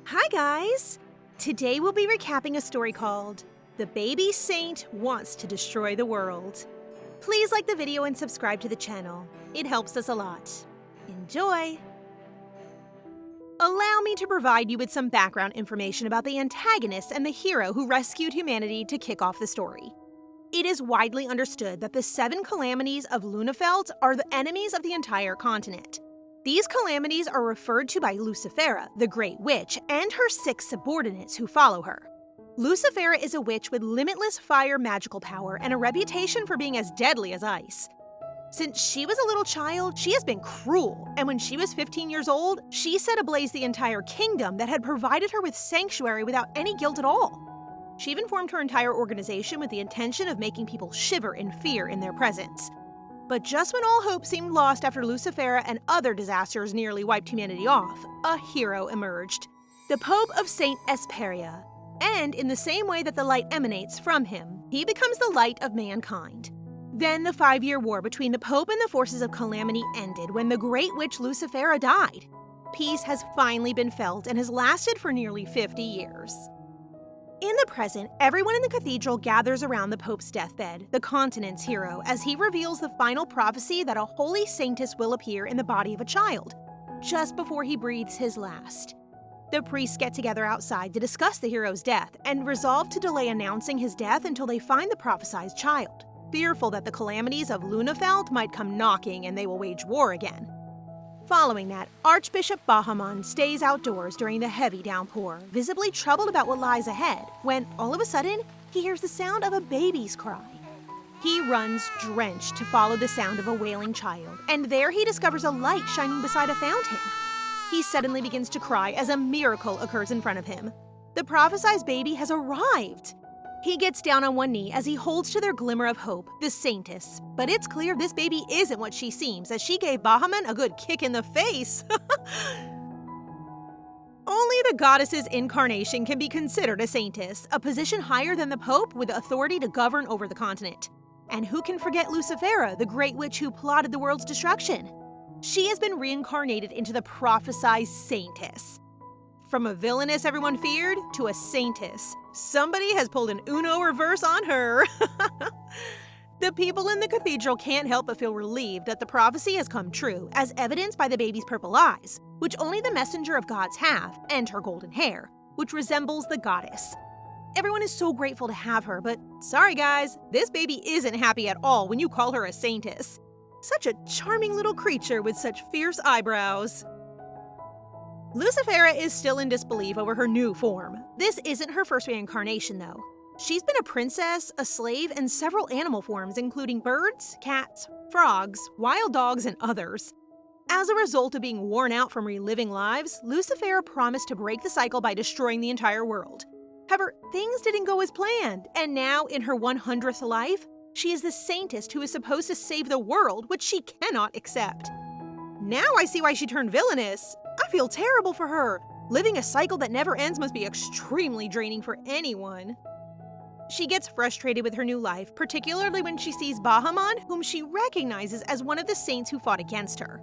Hi guys! Today we'll be recapping a story called The Baby Saint Wants to Destroy the World. Please like the video and subscribe to the channel. It helps us a lot. Enjoy! Allow me to provide you with some background information about the antagonist and the hero who rescued humanity to kick off the story. It is widely understood that the 7 calamities of Lucyphela are the enemies of the entire continent. These calamities are referred to by Lucyphela, the Great Witch, and her 6 subordinates who follow her. Lucyphela is a witch with limitless fire magical power and a reputation for being as deadly as ice. Since she was a little child, she has been cruel, and when she was 15 years old, she set ablaze the entire kingdom that had provided her with sanctuary without any guilt at all. She even formed her entire organization with the intention of making people shiver in fear in their presence. But just when all hope seemed lost after Lucyphela and other disasters nearly wiped humanity off, a hero emerged. The Pope of Saint Esperia. And in the same way that the light emanates from him, he becomes the light of mankind. Then the 5-year war between the Pope and the forces of calamity ended when the Great Witch Lucyphela died. Peace has finally been felt and has lasted for nearly 50 years. In the present, everyone in the cathedral gathers around the Pope's deathbed, the continent's hero, as he reveals the final prophecy that a holy saintess will appear in the body of a child, just before he breathes his last. The priests get together outside to discuss the hero's death and resolve to delay announcing his death until they find the prophesied child, fearful that the calamities of Lucyphela might come knocking and they will wage war again. Following that, Archbishop Bahamon stays outdoors during the heavy downpour, visibly troubled about what lies ahead, when all of a sudden, he hears the sound of a baby's cry. He runs drenched to follow the sound of a wailing child, and there he discovers a light shining beside a fountain. He suddenly begins to cry as a miracle occurs in front of him. The prophesied baby has arrived! He gets down on one knee as he holds to their glimmer of hope, the saintess. But it's clear this baby isn't what she seems, as she gave Bahamon a good kick in the face. Only the goddess's incarnation can be considered a saintess, a position higher than the Pope with authority to govern over the continent. And who can forget Lucyphela, the great witch who plotted the world's destruction? She has been reincarnated into the prophesied saintess. From a villainess everyone feared to a saintess. Somebody has pulled an Uno reverse on her. The people in the cathedral can't help but feel relieved that the prophecy has come true, as evidenced by the baby's purple eyes, which only the messenger of gods have, and her golden hair, which resembles the goddess. Everyone is so grateful to have her, but sorry guys, this baby isn't happy at all when you call her a saintess. Such a charming little creature with such fierce eyebrows. Lucyphela is still in disbelief over her new form. This isn't her first reincarnation, though. She's been a princess, a slave, and several animal forms, including birds, cats, frogs, wild dogs, and others. As a result of being worn out from reliving lives, Lucyphela promised to break the cycle by destroying the entire world. However, things didn't go as planned, and now, in her 100th life, she is the saintess who is supposed to save the world, which she cannot accept. Now I see why she turned villainous. I feel terrible for her. Living a cycle that never ends must be extremely draining for anyone. She gets frustrated with her new life, particularly when she sees Bahamon, whom she recognizes as one of the saints who fought against her.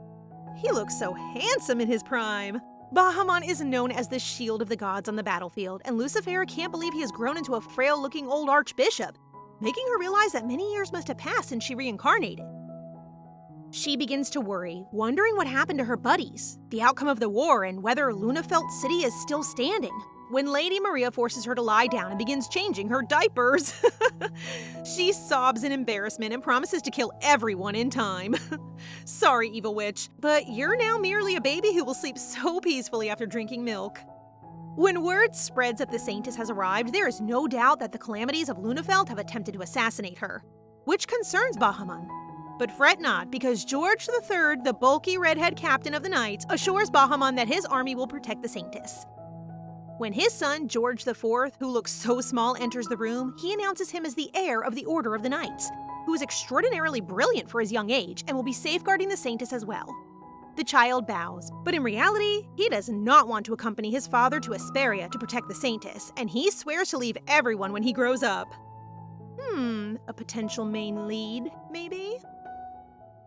He looks so handsome in his prime. Bahamon is known as the shield of the gods on the battlefield, and Lucyphela can't believe he has grown into a frail-looking old archbishop, making her realize that many years must have passed since she reincarnated. She begins to worry, wondering what happened to her buddies, the outcome of the war, and whether Lucyphela City is still standing, when Lady Maria forces her to lie down and begins changing her diapers. She sobs in embarrassment and promises to kill everyone in time. Sorry, evil witch, but you're now merely a baby who will sleep so peacefully after drinking milk. When word spreads that the saintess has arrived, there is no doubt that the calamities of Lucyphela have attempted to assassinate her, which concerns Bahamon. But fret not, because George III, the bulky redhead captain of the Knights, assures Bahamon that his army will protect the saintess. When his son, George IV, who looks so small, enters the room, he announces him as the heir of the Order of the Knights, who is extraordinarily brilliant for his young age and will be safeguarding the saintess as well. The child bows, but in reality, he does not want to accompany his father to Esperia to protect the saintess, and he swears to leave everyone when he grows up. A potential main lead, maybe?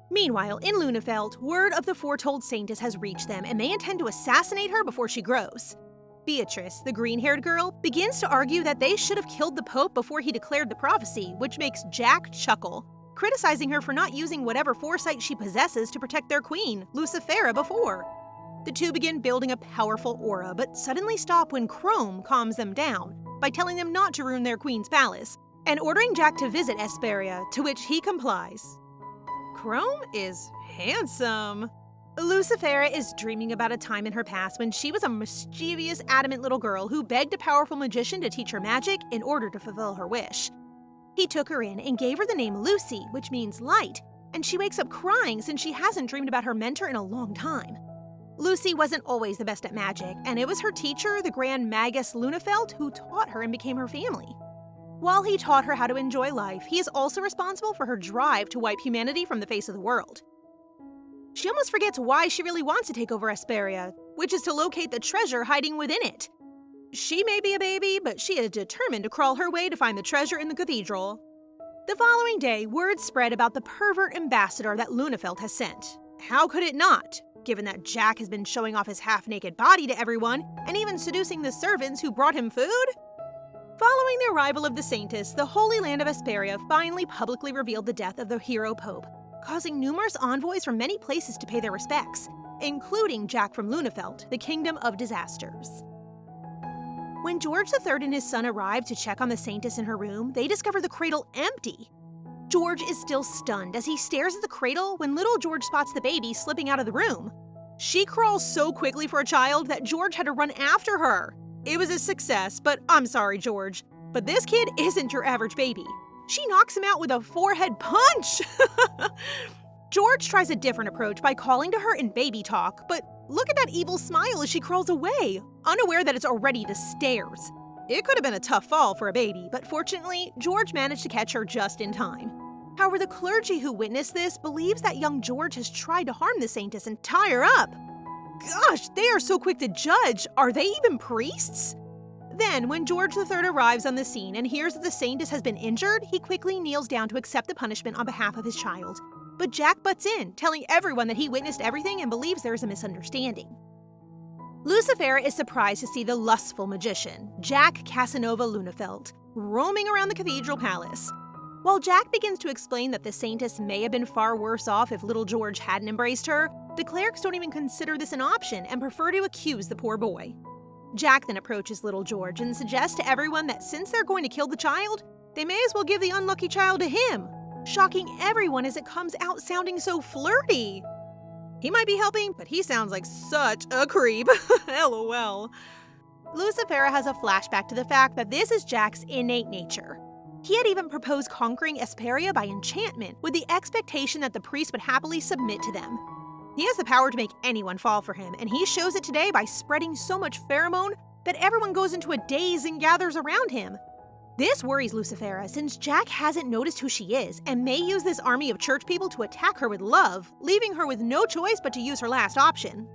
Meanwhile, in Lucyphela, word of the foretold saintess has reached them, and they intend to assassinate her before she grows. Beatrice, the green-haired girl, begins to argue that they should have killed the Pope before he declared the prophecy, which makes Jack chuckle, criticizing her for not using whatever foresight she possesses to protect their queen, Lucyphela, before. The two begin building a powerful aura, but suddenly stop when Chrome calms them down by telling them not to ruin their queen's palace, and ordering Jack to visit Esperia, to which he complies. Chrome is handsome. Lucyphela is dreaming about a time in her past when she was a mischievous, adamant little girl who begged a powerful magician to teach her magic in order to fulfill her wish. He took her in and gave her the name Lucy, which means light, and she wakes up crying since she hasn't dreamed about her mentor in a long time. Lucy wasn't always the best at magic, and it was her teacher, the Grand Magus Lunafelt, who taught her and became her family. While he taught her how to enjoy life, he is also responsible for her drive to wipe humanity from the face of the world. She almost forgets why she really wants to take over Esperia, which is to locate the treasure hiding within it. She may be a baby, but she is determined to crawl her way to find the treasure in the cathedral. The following day, word spread about the pervert ambassador that Lunafelt has sent. How could it not, given that Jack has been showing off his half-naked body to everyone and even seducing the servants who brought him food? Following the arrival of the Saintess, the Holy Land of Esperia finally publicly revealed the death of the hero Pope, causing numerous envoys from many places to pay their respects, including Jack from Lunafelt, the Kingdom of Disasters. When George III and his son arrive to check on the Saintess in her room, they discover the cradle empty. George is still stunned as he stares at the cradle when little George spots the baby slipping out of the room. She crawls so quickly for a child that George had to run after her. It was a success, but I'm sorry, George. But this kid isn't your average baby. She knocks him out with a forehead punch! George tries a different approach by calling to her in baby talk, but look at that evil smile as she crawls away, unaware that it's already the stairs. It could have been a tough fall for a baby, but fortunately, George managed to catch her just in time. However, the clergy who witnessed this believes that young George has tried to harm the Saintess and tie her up. Gosh, they are so quick to judge. Are they even priests? Then, when George III arrives on the scene and hears that the Saintess has been injured, he quickly kneels down to accept the punishment on behalf of his child. But Jack butts in, telling everyone that he witnessed everything and believes there is a misunderstanding. Lucyphela is surprised to see the lustful magician, Jack Casanova Lunafelt, roaming around the cathedral palace. While Jack begins to explain that the Saintess may have been far worse off if little George hadn't embraced her, the clerics don't even consider this an option and prefer to accuse the poor boy. Jack then approaches little George and suggests to everyone that since they're going to kill the child, they may as well give the unlucky child to him, shocking everyone as it comes out sounding so flirty. He might be helping, but he sounds like such a creep. LOL. Lucyphela has a flashback to the fact that this is Jack's innate nature. He had even proposed conquering Esperia by enchantment, with the expectation that the priest would happily submit to them. He has the power to make anyone fall for him, and he shows it today by spreading so much pheromone that everyone goes into a daze and gathers around him. This worries Lucyphela since Jack hasn't noticed who she is and may use this army of church people to attack her with love, leaving her with no choice but to use her last option.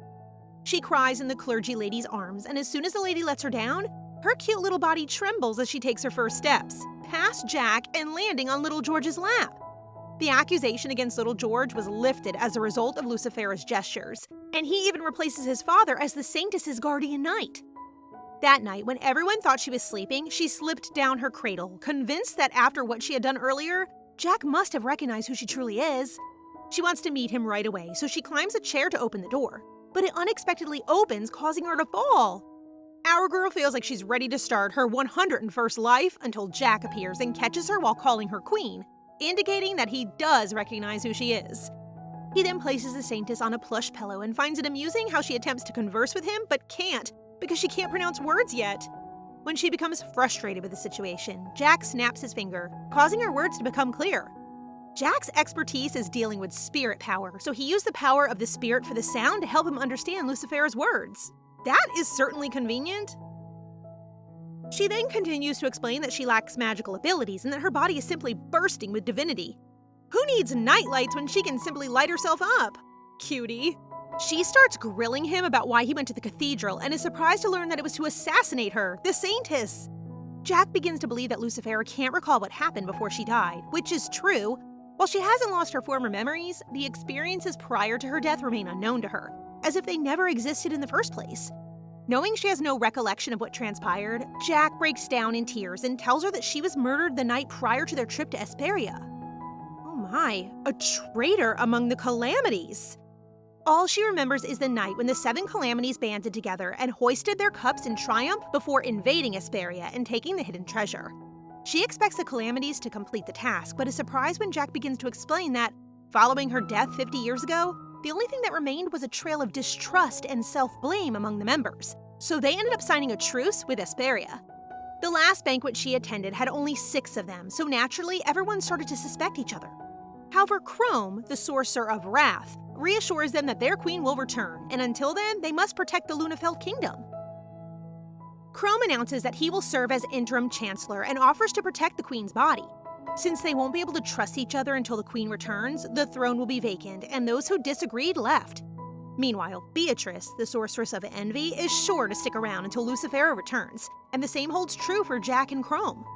She cries in the clergy lady's arms, and as soon as the lady lets her down, her cute little body trembles as she takes her first steps, past Jack and landing on little George's lap. The accusation against little George was lifted as a result of Lucyphela's gestures, and he even replaces his father as the Saintess's guardian knight. That night, when everyone thought she was sleeping, she slipped down her cradle, convinced that after what she had done earlier, Jack must have recognized who she truly is. She wants to meet him right away, so she climbs a chair to open the door, but it unexpectedly opens, causing her to fall. Our girl feels like she's ready to start her 101st life until Jack appears and catches her while calling her queen, indicating that he does recognize who she is. He then places the Saintess on a plush pillow and finds it amusing how she attempts to converse with him but can't because she can't pronounce words yet. When she becomes frustrated with the situation, Jack snaps his finger, causing her words to become clear. Jack's expertise is dealing with spirit power, so he used the power of the spirit for the sound to help him understand Lucyphela's words. That is certainly convenient. She then continues to explain that she lacks magical abilities and that her body is simply bursting with divinity. Who needs nightlights when she can simply light herself up? Cutie. She starts grilling him about why he went to the cathedral and is surprised to learn that it was to assassinate her, the Saintess. Jack begins to believe that Lucyphela can't recall what happened before she died, which is true. While she hasn't lost her former memories, the experiences prior to her death remain unknown to her, as if they never existed in the first place. Knowing she has no recollection of what transpired, Jack breaks down in tears and tells her that she was murdered the night prior to their trip to Esperia. Oh my, a traitor among the calamities! All she remembers is the night when the 7 calamities banded together and hoisted their cups in triumph before invading Esperia and taking the hidden treasure. She expects the calamities to complete the task, but is surprised when Jack begins to explain that, following her death 50 years ago, the only thing that remained was a trail of distrust and self-blame among the members, so they ended up signing a truce with Esperia. The last banquet she attended had only 6 of them, so naturally everyone started to suspect each other. However, Chrome, the Sorcerer of Wrath, reassures them that their queen will return, and until then, they must protect the Lucyphela kingdom. Chrome announces that he will serve as interim chancellor and offers to protect the queen's body. Since they won't be able to trust each other until the queen returns, the throne will be vacant, and those who disagreed left. Meanwhile, Beatrice, the Sorceress of Envy, is sure to stick around until Lucyphela returns, and the same holds true for Jack and Chrome.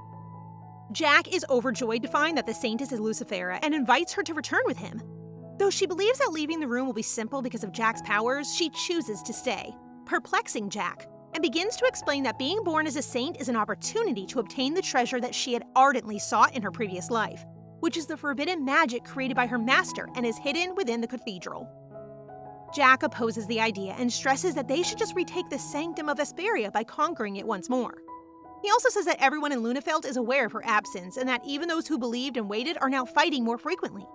Jack is overjoyed to find that the Saintess is Lucyphela and invites her to return with him. Though she believes that leaving the room will be simple because of Jack's powers, she chooses to stay, perplexing Jack, and begins to explain that being born as a saint is an opportunity to obtain the treasure that she had ardently sought in her previous life, which is the forbidden magic created by her master and is hidden within the cathedral. Jack opposes the idea and stresses that they should just retake the sanctum of Esperia by conquering it once more. He also says that everyone in Lucyphela is aware of her absence and that even those who believed and waited are now fighting more frequently.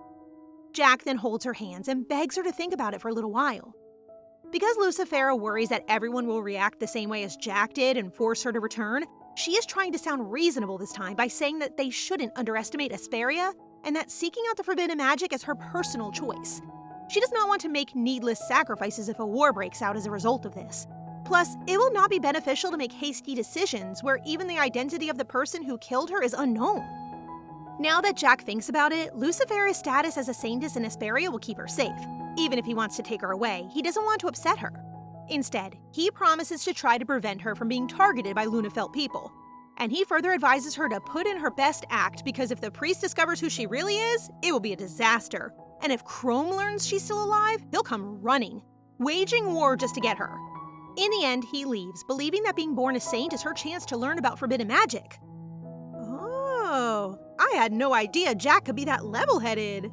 Jack then holds her hands and begs her to think about it for a little while. Because Lucyphela worries that everyone will react the same way as Jack did and force her to return, she is trying to sound reasonable this time by saying that they shouldn't underestimate Esperia and that seeking out the forbidden magic is her personal choice. She does not want to make needless sacrifices if a war breaks out as a result of this. Plus, it will not be beneficial to make hasty decisions where even the identity of the person who killed her is unknown. Now that Jack thinks about it, Lucyphela's status as a saintess in Esperia will keep her safe. Even if he wants to take her away, he doesn't want to upset her. Instead, he promises to try to prevent her from being targeted by Lucyphela people. And he further advises her to put in her best act because if the priest discovers who she really is, it will be a disaster. And if Chrome learns she's still alive, he'll come running, waging war just to get her. In the end, he leaves, believing that being born a saint is her chance to learn about forbidden magic. Oh, I had no idea Jack could be that level-headed.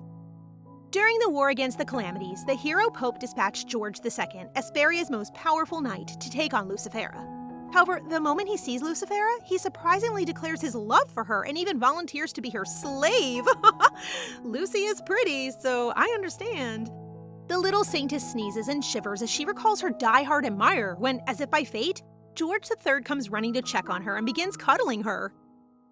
During the war against the calamities, the hero Pope dispatched George II, Esperia's most powerful knight, to take on Lucyphela. However, the moment he sees Lucyphela, he surprisingly declares his love for her and even volunteers to be her slave. Lucy is pretty, so I understand. The little saintess sneezes and shivers as she recalls her die-hard admirer when, as if by fate, George III comes running to check on her and begins cuddling her.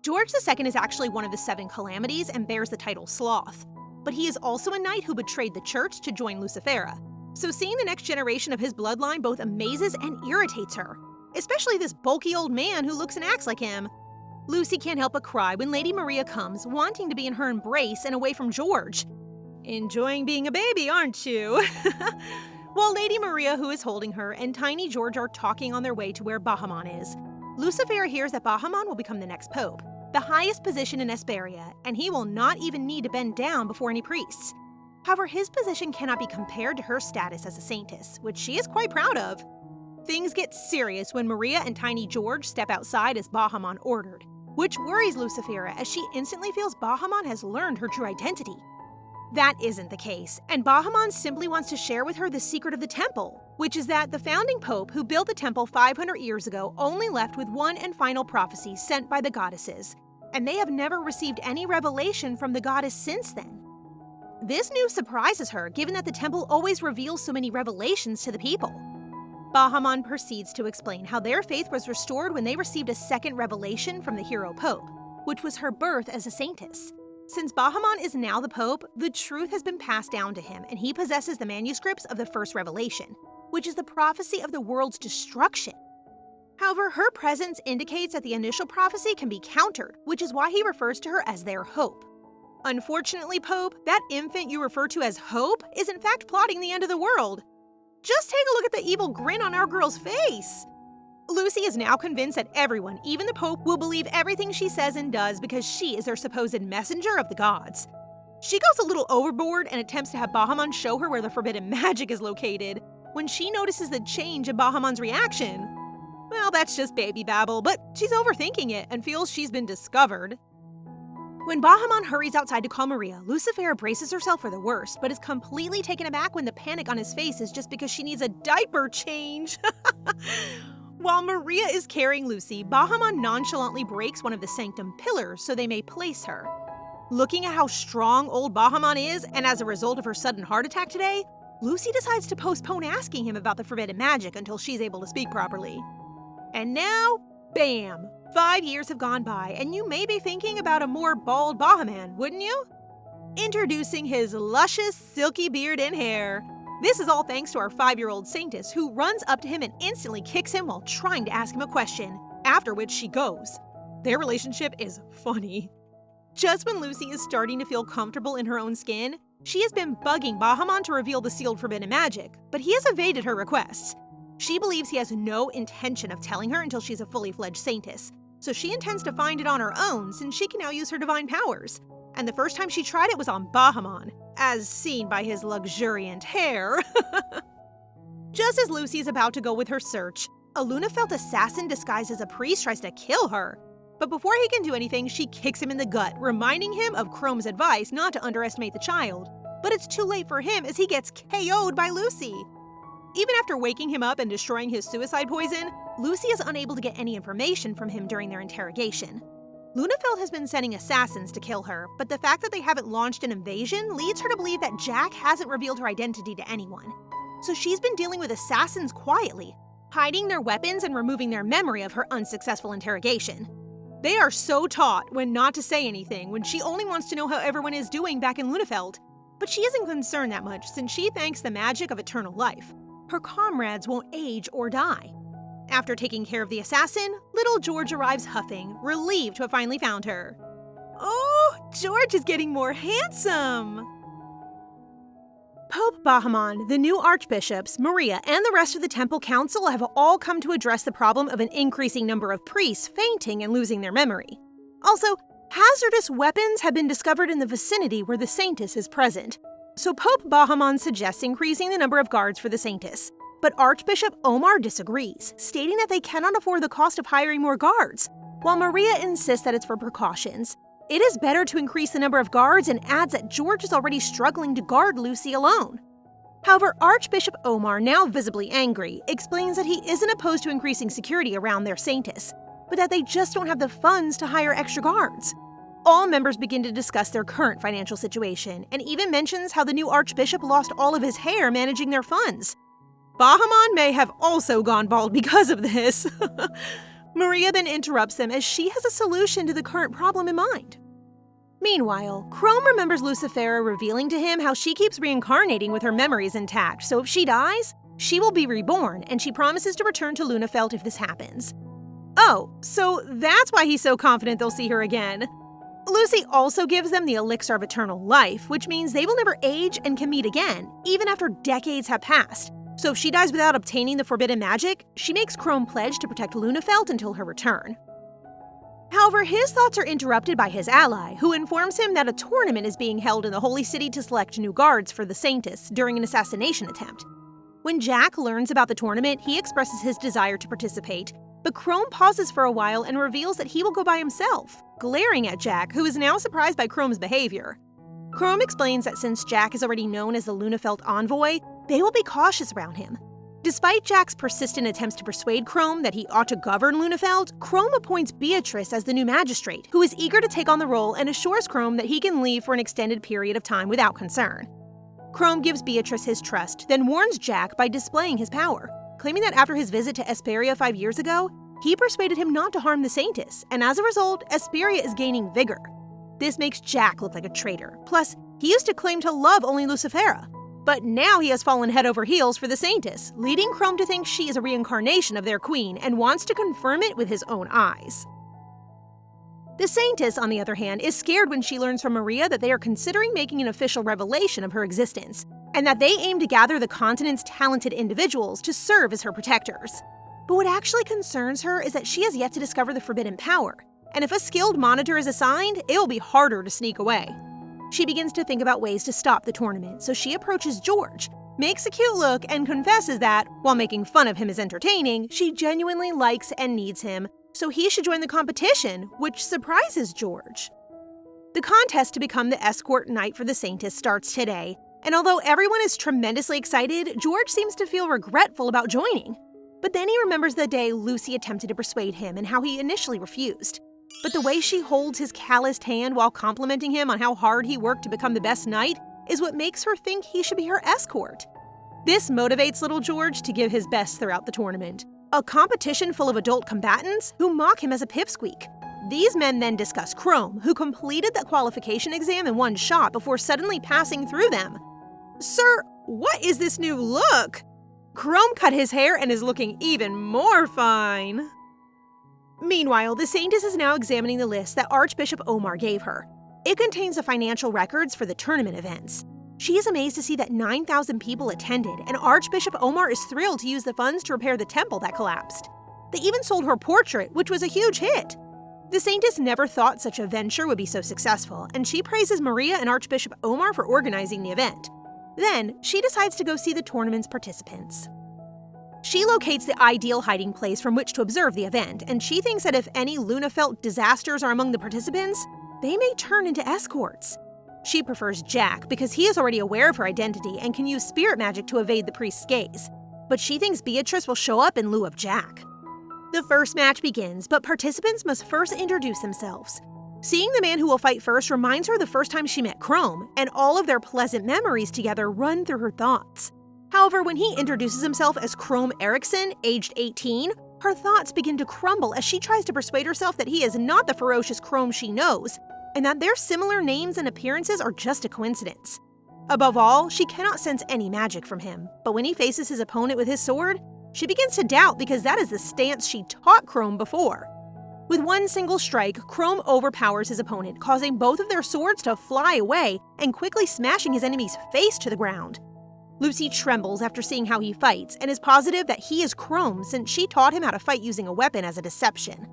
George II is actually one of the 7 calamities and bears the title Sloth, but he is also a knight who betrayed the church to join Lucyphela. So seeing the next generation of his bloodline both amazes and irritates her, especially this bulky old man who looks and acts like him. Lucy can't help but cry when Lady Maria comes, wanting to be in her embrace and away from George. Enjoying being a baby, aren't you? While Lady Maria, who is holding her, and Tiny George are talking on their way to where Bahamon is, Lucyphela hears that Bahamon will become the next pope, the highest position in Esperia, and he will not even need to bend down before any priests. However, his position cannot be compared to her status as a saintess, which she is quite proud of. Things get serious when Maria and Tiny George step outside as Bahamon ordered, which worries Lucyphela as she instantly feels Bahamon has learned her true identity. That isn't the case, and Bahamon simply wants to share with her the secret of the temple, which is that the founding pope who built the temple 500 years ago only left with one and final prophecy sent by the goddesses, and they have never received any revelation from the goddess since then. This news surprises her, given that the temple always reveals so many revelations to the people. Bahamon proceeds to explain how their faith was restored when they received a second revelation from the hero pope, which was her birth as a saintess. Since Bahamon is now the pope, the truth has been passed down to him, and he possesses the manuscripts of the first revelation, which is the prophecy of the world's destruction. However, her presence indicates that the initial prophecy can be countered, which is why he refers to her as their hope. Unfortunately, Pope, that infant you refer to as Hope is in fact plotting the end of the world. Just take a look at the evil grin on our girl's face. Lucy is now convinced that everyone, even the Pope, will believe everything she says and does because she is their supposed messenger of the gods. She goes a little overboard and attempts to have Bahamon show her where the forbidden magic is located when she notices the change in Bahamon's reaction. Well, that's just baby babble, but she's overthinking it and feels she's been discovered. When Bahamon hurries outside to call Maria, Lucyphela braces herself for the worst, but is completely taken aback when the panic on his face is just because she needs a diaper change. While Maria is carrying Lucy, Bahamon nonchalantly breaks one of the sanctum pillars so they may place her. Looking at how strong old Bahamon is, and as a result of her sudden heart attack today, Lucy decides to postpone asking him about the forbidden magic until she's able to speak properly. And now, bam! 5 years have gone by, and you may be thinking about a more bald Bahamon, wouldn't you? Introducing his luscious, silky beard and hair. This is all thanks to our 5-year-old Saintess, who runs up to him and instantly kicks him while trying to ask him a question, after which she goes. Their relationship is funny. Just when Lucy is starting to feel comfortable in her own skin, she has been bugging Bahamon to reveal the sealed forbidden magic, but he has evaded her requests. She believes he has no intention of telling her until she's a fully fledged Saintess, so she intends to find it on her own since she can now use her divine powers. And the first time she tried it was on Bahamon, as seen by his luxuriant hair. Just as Lucy is about to go with her search, a Lucyphela assassin disguised as a priest tries to kill her. But before he can do anything, she kicks him in the gut, reminding him of Chrome's advice not to underestimate the child. But it's too late for him as he gets KO'd by Lucy. Even after waking him up and destroying his suicide poison, Lucy is unable to get any information from him during their interrogation. Lucyphela has been sending assassins to kill her, but the fact that they haven't launched an invasion leads her to believe that Jack hasn't revealed her identity to anyone. So she's been dealing with assassins quietly, hiding their weapons and removing their memory of her unsuccessful interrogation. They are so taught when not to say anything when she only wants to know how everyone is doing back in Lucyphela. But she isn't concerned that much since she thanks the magic of eternal life. Her comrades won't age or die. After taking care of the assassin, little George arrives huffing, relieved to have finally found her. Oh, George is getting more handsome! Pope Bahamon, the new archbishops, Maria, and the rest of the temple council have all come to address the problem of an increasing number of priests fainting and losing their memory. Also, hazardous weapons have been discovered in the vicinity where the Saintess is present. So Pope Bahamon suggests increasing the number of guards for the Saintess. But Archbishop Omar disagrees, stating that they cannot afford the cost of hiring more guards, while Maria insists that it's for precautions. It is better to increase the number of guards and adds that George is already struggling to guard Lucy alone. However, Archbishop Omar, now visibly angry, explains that he isn't opposed to increasing security around their Saintess, but that they just don't have the funds to hire extra guards. All members begin to discuss their current financial situation, and even mentions how the new archbishop lost all of his hair managing their funds. Bahamon may have also gone bald because of this. Maria then interrupts them as she has a solution to the current problem in mind. Meanwhile, Chrome remembers Lucyphela revealing to him how she keeps reincarnating with her memories intact, so if she dies, she will be reborn, and she promises to return to Lucyphela if this happens. Oh, so that's why he's so confident they'll see her again. Lucy also gives them the elixir of eternal life, which means they will never age and can meet again, even after decades have passed. So if she dies without obtaining the forbidden magic, she makes Chrome pledge to protect Lucyphela until her return. However, his thoughts are interrupted by his ally, who informs him that a tournament is being held in the Holy City to select new guards for the Saintess during an assassination attempt. When Jack learns about the tournament, he expresses his desire to participate, but Chrome pauses for a while and reveals that he will go by himself, glaring at Jack, who is now surprised by Chrome's behavior. Chrome explains that since Jack is already known as the Lucyphela envoy, they will be cautious around him. Despite Jack's persistent attempts to persuade Chrome that he ought to govern Lucyphela, Chrome appoints Beatrice as the new magistrate, who is eager to take on the role and assures Chrome that he can leave for an extended period of time without concern. Chrome gives Beatrice his trust, then warns Jack by displaying his power, claiming that after his visit to Esperia 5 years ago, he persuaded him not to harm the Saintess, and as a result, Esperia is gaining vigor. This makes Jack look like a traitor. Plus, he used to claim to love only Lucyphela. But now he has fallen head over heels for the Saintess, leading Chrome to think she is a reincarnation of their queen and wants to confirm it with his own eyes. The Saintess, on the other hand, is scared when she learns from Maria that they are considering making an official revelation of her existence, and that they aim to gather the continent's talented individuals to serve as her protectors. But what actually concerns her is that she has yet to discover the forbidden power, and if a skilled monitor is assigned, it will be harder to sneak away. She begins to think about ways to stop the tournament, so she approaches George, makes a cute look, and confesses that, while making fun of him as entertaining, she genuinely likes and needs him, so he should join the competition, which surprises George. The contest to become the escort knight for the Saintess starts today, and although everyone is tremendously excited, George seems to feel regretful about joining. But then he remembers the day Lucy attempted to persuade him and how he initially refused. But the way she holds his calloused hand while complimenting him on how hard he worked to become the best knight is what makes her think he should be her escort. This motivates little George to give his best throughout the tournament. A competition full of adult combatants who mock him as a pipsqueak. These men then discuss Chrome, who completed the qualification exam in one shot before suddenly passing through them. "Sir, what is this new look?" Chrome cut his hair and is looking even more fine. Meanwhile, the Saintess is now examining the list that Archbishop Omar gave her. It contains the financial records for the tournament events. She is amazed to see that 9,000 people attended, and Archbishop Omar is thrilled to use the funds to repair the temple that collapsed. They even sold her portrait, which was a huge hit. The Saintess never thought such a venture would be so successful, and she praises Maria and Archbishop Omar for organizing the event. Then, she decides to go see the tournament's participants. She locates the ideal hiding place from which to observe the event, and she thinks that if any Lucyphela disasters are among the participants, they may turn into escorts. She prefers Jack because he is already aware of her identity and can use spirit magic to evade the priest's gaze, but she thinks Beatrice will show up in lieu of Jack. The first match begins, but participants must first introduce themselves. Seeing the man who will fight first reminds her of the first time she met Chrome, and all of their pleasant memories together run through her thoughts. However, when he introduces himself as Chrome Erickson, aged 18, her thoughts begin to crumble as she tries to persuade herself that he is not the ferocious Chrome she knows, and that their similar names and appearances are just a coincidence. Above all, she cannot sense any magic from him, but when he faces his opponent with his sword, she begins to doubt because that is the stance she taught Chrome before. With one single strike, Chrome overpowers his opponent, causing both of their swords to fly away and quickly smashing his enemy's face to the ground. Lucy trembles after seeing how he fights and is positive that he is Chrome since she taught him how to fight using a weapon as a deception.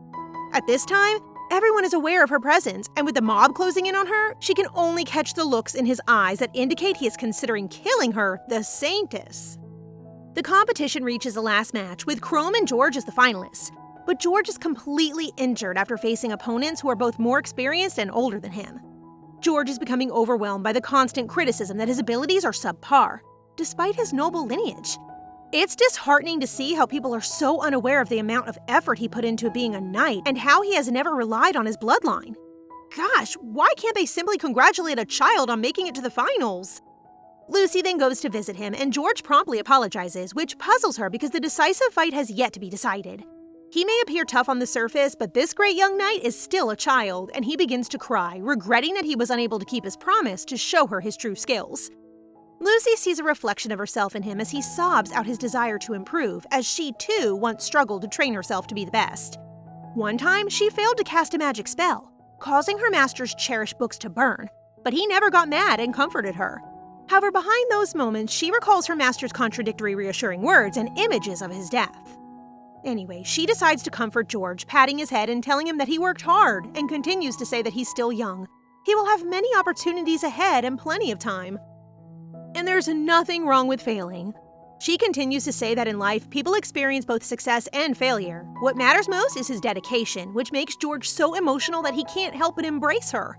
At this time, everyone is aware of her presence, and with the mob closing in on her, she can only catch the looks in his eyes that indicate he is considering killing her, the Saintess. The competition reaches the last match, with Chrome and George as the finalists. But George is completely injured after facing opponents who are both more experienced and older than him. George is becoming overwhelmed by the constant criticism that his abilities are subpar, despite his noble lineage. It's disheartening to see how people are so unaware of the amount of effort he put into being a knight and how he has never relied on his bloodline. Gosh, why can't they simply congratulate a child on making it to the finals? Lucy then goes to visit him, and George promptly apologizes, which puzzles her because the decisive fight has yet to be decided. He may appear tough on the surface, but this great young knight is still a child, and he begins to cry, regretting that he was unable to keep his promise to show her his true skills. Lucy sees a reflection of herself in him as he sobs out his desire to improve, as she too once struggled to train herself to be the best. One time, she failed to cast a magic spell, causing her master's cherished books to burn, but he never got mad and comforted her. However, behind those moments, she recalls her master's contradictory reassuring words and images of his death. Anyway, she decides to comfort George, patting his head and telling him that he worked hard, and continues to say that he's still young. He will have many opportunities ahead and plenty of time. And there's nothing wrong with failing. She continues to say that in life, people experience both success and failure. What matters most is his dedication, which makes George so emotional that he can't help but embrace her.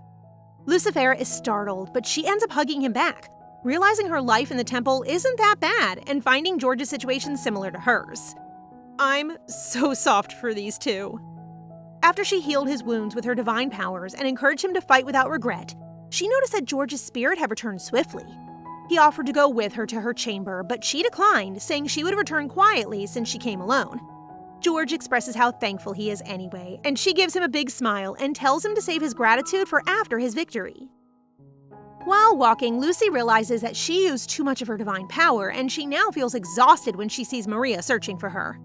Lucyphela is startled, but she ends up hugging him back, realizing her life in the temple isn't that bad and finding George's situation similar to hers. I'm so soft for these two. After she healed his wounds with her divine powers and encouraged him to fight without regret, she noticed that George's spirit had returned swiftly. He offered to go with her to her chamber, but she declined, saying she would return quietly since she came alone. George expresses how thankful he is anyway, and she gives him a big smile and tells him to save his gratitude for after his victory. While walking, Lucy realizes that she used too much of her divine power, and she now feels exhausted when she sees Maria searching for her.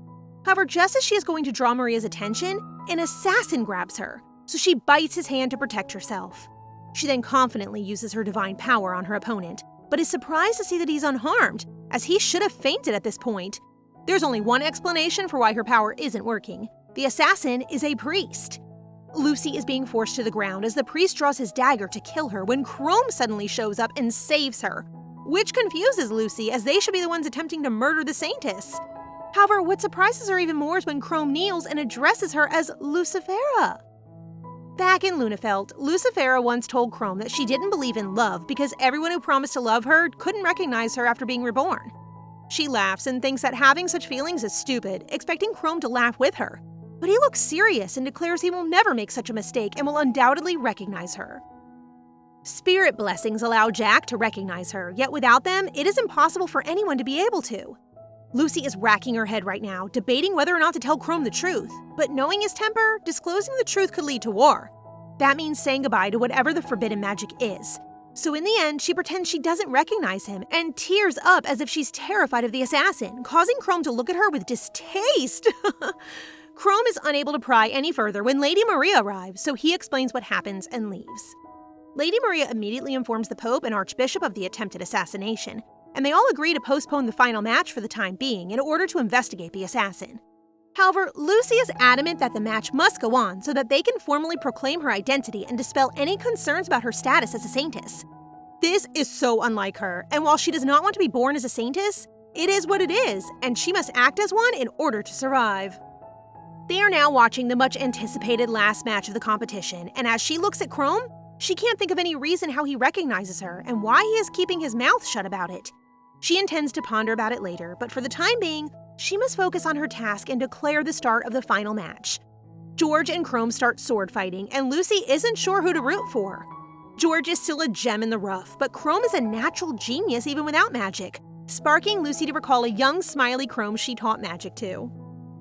However, just as she is going to draw Maria's attention, an assassin grabs her, so she bites his hand to protect herself. She then confidently uses her divine power on her opponent, but is surprised to see that he's unharmed, as he should have fainted at this point. There's only one explanation for why her power isn't working. The assassin is a priest. Lucy is being forced to the ground as the priest draws his dagger to kill her when Chrome suddenly shows up and saves her. which confuses Lucy as they should be the ones attempting to murder the Saintess. However, what surprises her even more is when Chrome kneels and addresses her as Lucyphela. Back in Lunafelt, Lucyphela once told Chrome that she didn't believe in love because everyone who promised to love her couldn't recognize her after being reborn. She laughs and thinks that having such feelings is stupid, expecting Chrome to laugh with her. But he looks serious and declares he will never make such a mistake and will undoubtedly recognize her. Spirit blessings allow Jack to recognize her, yet without them, it is impossible for anyone to be able to. Lucy is racking her head right now, debating whether or not to tell Chrome the truth. But knowing his temper, disclosing the truth could lead to war. That means saying goodbye to whatever the forbidden magic is. So in the end, she pretends she doesn't recognize him and tears up as if she's terrified of the assassin, causing Chrome to look at her with distaste. Chrome is unable to pry any further when Lady Maria arrives, so he explains what happens and leaves. Lady Maria immediately informs the Pope and Archbishop of the attempted assassination, and they all agree to postpone the final match for the time being in order to investigate the assassin. However, Lucy is adamant that the match must go on so that they can formally proclaim her identity and dispel any concerns about her status as a Saintess. This is so unlike her, and while she does not want to be born as a Saintess, it is what it is, and she must act as one in order to survive. They are now watching the much-anticipated last match of the competition, and as she looks at Chrome, she can't think of any reason how he recognizes her and why he is keeping his mouth shut about it. She intends to ponder about it later, but for the time being, she must focus on her task and declare the start of the final match. George and Chrome start sword fighting, and Lucy isn't sure who to root for. George is still a gem in the rough, but Chrome is a natural genius even without magic, sparking Lucy to recall a young, smiley Chrome she taught magic to.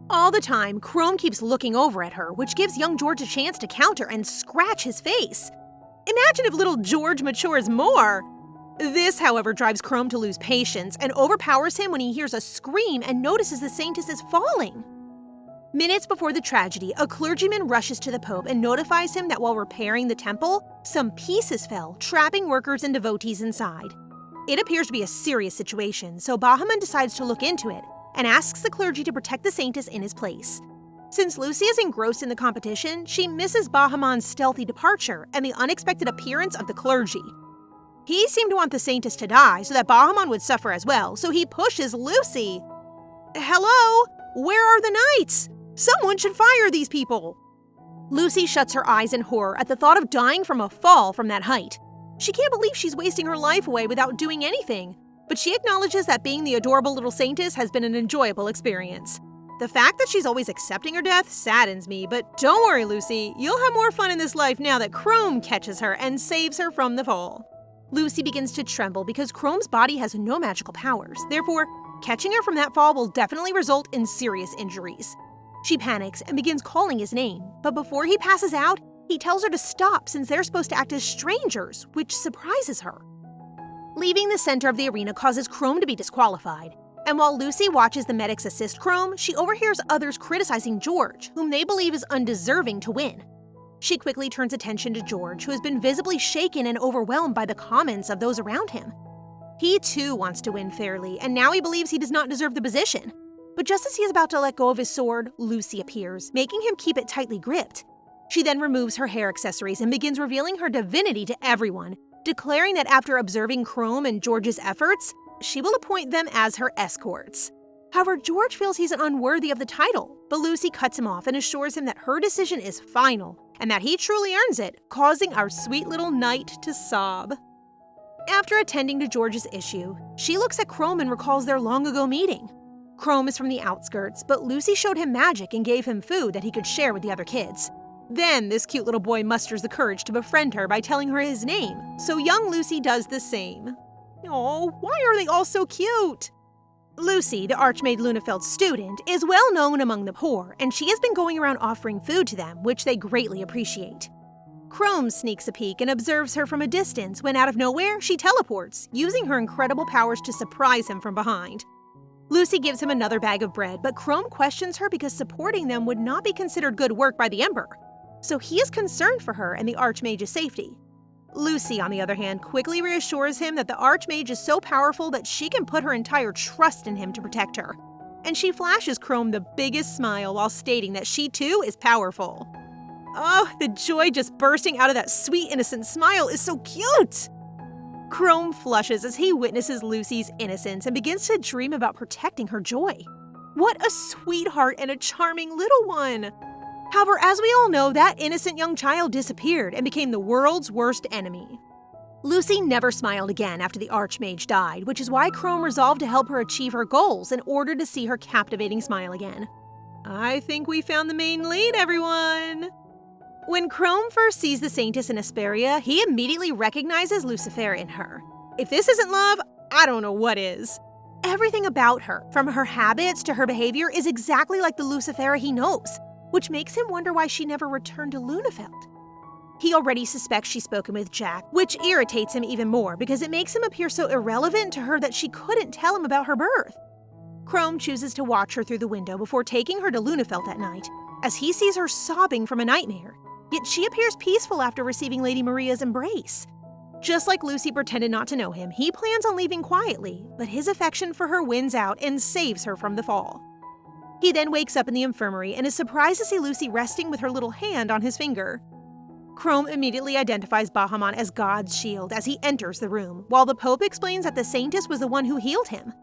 All the time, Chrome keeps looking over at her, which gives young George a chance to counter and scratch his face. Imagine if little George matures more! This, however, drives Chrome to lose patience and overpowers him when he hears a scream and notices the Saintess is falling. Minutes before the tragedy, a clergyman rushes to the Pope and notifies him that while repairing the temple, some pieces fell, trapping workers and devotees inside. It appears to be a serious situation, so Bahamon decides to look into it and asks the clergy to protect the Saintess in his place. Since Lucy is engrossed in the competition, she misses Bahamon's stealthy departure and the unexpected appearance of the clergy. He seemed to want the Saintess to die so that Bahamon would suffer as well, so he pushes Lucy. Hello? Where are the knights? Someone should fire these people! Lucy shuts her eyes in horror at the thought of dying from a fall from that height. She can't believe she's wasting her life away without doing anything, but she acknowledges that being the adorable little Saintess has been an enjoyable experience. The fact that she's always accepting her death saddens me, but don't worry, Lucy, you'll have more fun in this life now that Chrome catches her and saves her from the fall. Lucy begins to tremble because Chrome's body has no magical powers, therefore, catching her from that fall will definitely result in serious injuries. She panics and begins calling his name, but before he passes out, he tells her to stop since they're supposed to act as strangers, which surprises her. Leaving the center of the arena causes Chrome to be disqualified, and while Lucy watches the medics assist Chrome, she overhears others criticizing George, whom they believe is undeserving to win. She quickly turns attention to George, who has been visibly shaken and overwhelmed by the comments of those around him. He too wants to win fairly, and now he believes he does not deserve the position. But just as he is about to let go of his sword, Lucy appears, making him keep it tightly gripped. She then removes her hair accessories and begins revealing her divinity to everyone, declaring that after observing Chrome and George's efforts, she will appoint them as her escorts. However, George feels he's unworthy of the title, but Lucy cuts him off and assures him that her decision is final and that he truly earns it, causing our sweet little knight to sob. After attending to George's issue, she looks at Chrome and recalls their long-ago meeting. Chrome is from the outskirts, but Lucy showed him magic and gave him food that he could share with the other kids. Then this cute little boy musters the courage to befriend her by telling her his name, so young Lucy does the same. Oh, why are they all so cute? Lucy, the Archmaid Lunafeld's student, is well known among the poor, and she has been going around offering food to them, which they greatly appreciate. Chrome sneaks a peek and observes her from a distance when out of nowhere she teleports, using her incredible powers to surprise him from behind. Lucy gives him another bag of bread, but Chrome questions her because supporting them would not be considered good work by the Emperor, so he is concerned for her and the Archmage's safety. Lucy, on the other hand, quickly reassures him that the Archmage is so powerful that she can put her entire trust in him to protect her. And she flashes Chrome the biggest smile while stating that she too is powerful. Oh, the joy just bursting out of that sweet, innocent smile is so cute! Chrome flushes as he witnesses Lucy's innocence and begins to dream about protecting her joy. What a sweetheart and a charming little one! However, as we all know, that innocent young child disappeared and became the world's worst enemy. Lucy never smiled again after the Archmage died, which is why Chrome resolved to help her achieve her goals in order to see her captivating smile again. I think we found the main lead, everyone! When Chrome first sees the Saintess in Hesperia, he immediately recognizes Lucyphela in her. If this isn't love, I don't know what is. Everything about her, from her habits to her behavior, is exactly like the Lucyphela he knows, which makes him wonder why she never returned to Lunafeld. He already suspects she's spoken with Jack, which irritates him even more because it makes him appear so irrelevant to her that she couldn't tell him about her birth. Chrome chooses to watch her through the window before taking her to Lunafeld that night, as he sees her sobbing from a nightmare, yet she appears peaceful after receiving Lady Maria's embrace. Just like Lucy pretended not to know him, he plans on leaving quietly, but his affection for her wins out and saves her from the fall. He then wakes up in the infirmary and is surprised to see Lucy resting with her little hand on his finger. Chrome immediately identifies Bahamon as God's shield as he enters the room, while the Pope explains that the Saintess was the one who healed him.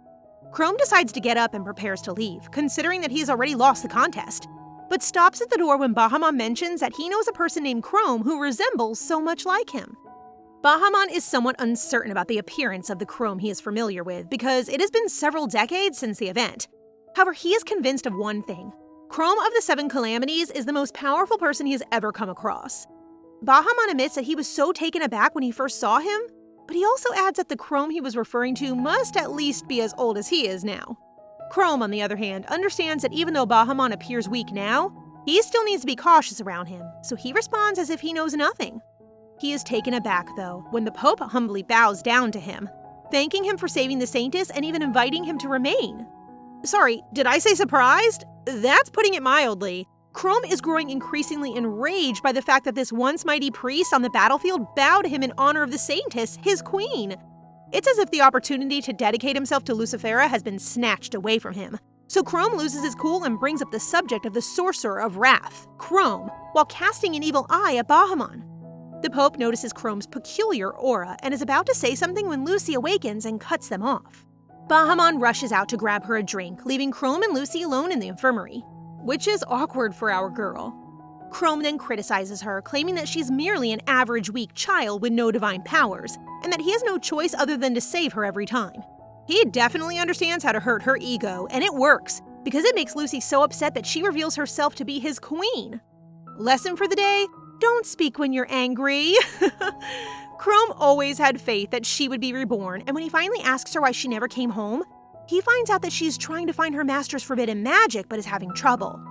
Chrome decides to get up and prepares to leave, considering that he has already lost the contest, but stops at the door when Bahamon mentions that he knows a person named Chrome who resembles so much like him. Bahamon is somewhat uncertain about the appearance of the Chrome he is familiar with because it has been several decades since the event. However, he is convinced of one thing. Chrome of the Seven Calamities is the most powerful person he has ever come across. Bahamon admits that he was so taken aback when he first saw him, but he also adds that the Chrome he was referring to must at least be as old as he is now. Chrome, on the other hand, understands that even though Bahamon appears weak now, he still needs to be cautious around him, so he responds as if he knows nothing. He is taken aback, though, when the Pope humbly bows down to him, thanking him for saving the Saintess and even inviting him to remain. Sorry, did I say surprised? That's putting it mildly. Chrome is growing increasingly enraged by the fact that this once mighty priest on the battlefield bowed to him in honor of the Saintess, his queen. It's as if the opportunity to dedicate himself to Lucyphela has been snatched away from him. So Chrome loses his cool and brings up the subject of the Sorcerer of Wrath, Chrome, while casting an evil eye at Bahamon. The Pope notices Chrome's peculiar aura and is about to say something when Lucy awakens and cuts them off. Bahamon rushes out to grab her a drink, leaving Chrome and Lucy alone in the infirmary, which is awkward for our girl. Chrome then criticizes her, claiming that she's merely an average weak child with no divine powers, and that he has no choice other than to save her every time. He definitely understands how to hurt her ego, and it works, because it makes Lucy so upset that she reveals herself to be his queen. Lesson for the day: don't speak when you're angry. Chrome always had faith that she would be reborn, and when he finally asks her why she never came home, he finds out that she's trying to find her master's forbidden magic but is having trouble.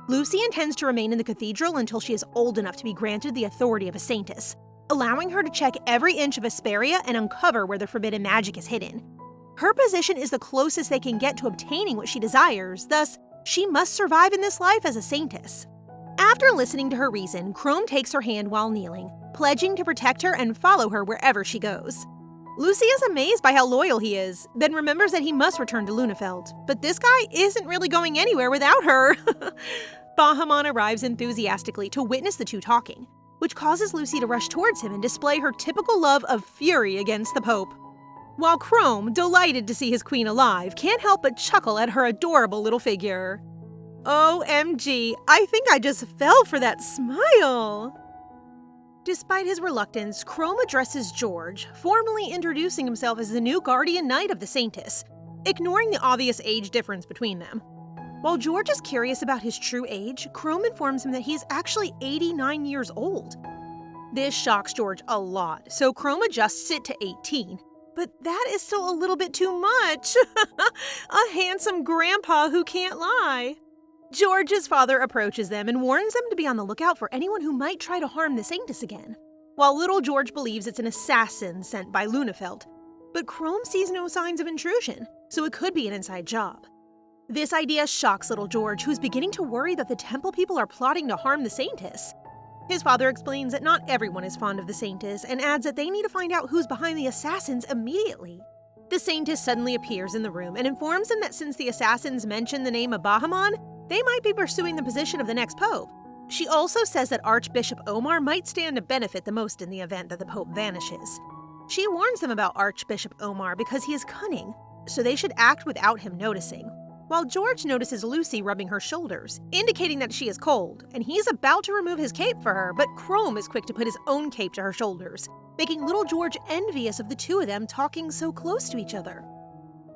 Lucy intends to remain in the cathedral until she is old enough to be granted the authority of a Saintess, allowing her to check every inch of Hesperia and uncover where the forbidden magic is hidden. Her position is the closest they can get to obtaining what she desires, thus, she must survive in this life as a Saintess. After listening to her reason, Chrome takes her hand while kneeling, pledging to protect her and follow her wherever she goes. Lucy is amazed by how loyal he is, then remembers that he must return to Lunafeld, but this guy isn't really going anywhere without her. Bahamon arrives enthusiastically to witness the two talking, which causes Lucy to rush towards him and display her typical love of fury against the Pope. While Chrome, delighted to see his queen alive, can't help but chuckle at her adorable little figure. OMG, I think I just fell for that smile! Despite his reluctance, Chrome addresses George, formally introducing himself as the new guardian knight of the Saintess, ignoring the obvious age difference between them. While George is curious about his true age, Chrome informs him that he's actually 89 years old. This shocks George a lot, so Chrome adjusts it to 18. But that is still a little bit too much! A handsome grandpa who can't lie! George's father approaches them and warns them to be on the lookout for anyone who might try to harm the Saintess again, while little George believes it's an assassin sent by Lunafeld. But Chrome sees no signs of intrusion, so it could be an inside job. This idea shocks little George, who's beginning to worry that the temple people are plotting to harm the Saintess. His father explains that not everyone is fond of the Saintess and adds that they need to find out who's behind the assassins immediately. The Saintess suddenly appears in the room and informs them that since the assassins mention the name of Bahamon, they might be pursuing the position of the next pope. She also says that Archbishop Omar might stand to benefit the most in the event that the pope vanishes. She warns them about Archbishop Omar because he is cunning, so they should act without him noticing. While George notices Lucy rubbing her shoulders, indicating that she is cold, and he's about to remove his cape for her, but Chrome is quick to put his own cape to her shoulders, making little George envious of the two of them talking so close to each other.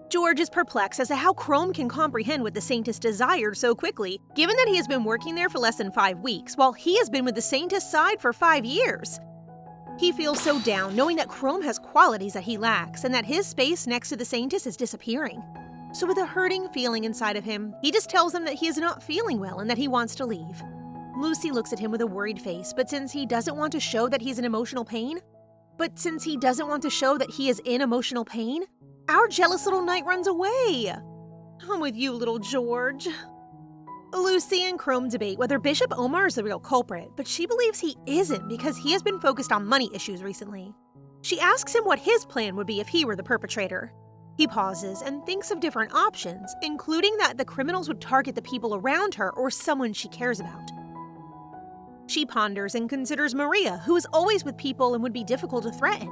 George is perplexed as to how Chrome can comprehend what the Saintess desired so quickly, given that he has been working there for less than 5 weeks, while he has been with the Saintess side for 5 years. He feels so down knowing that Chrome has qualities that he lacks and that his space next to the Saintess is disappearing. So with a hurting feeling inside of him, he just tells them that he is not feeling well and that he wants to leave. Lucy looks at him with a worried face, but since he doesn't want to show that he's in emotional pain, our jealous little knight runs away. I'm with you, little George. Lucy and Chrome debate whether Bishop Omar is the real culprit, but she believes he isn't because he has been focused on money issues recently. She asks him what his plan would be if he were the perpetrator. He pauses and thinks of different options, including that the criminals would target the people around her or someone she cares about. She ponders and considers Maria, who is always with people and would be difficult to threaten.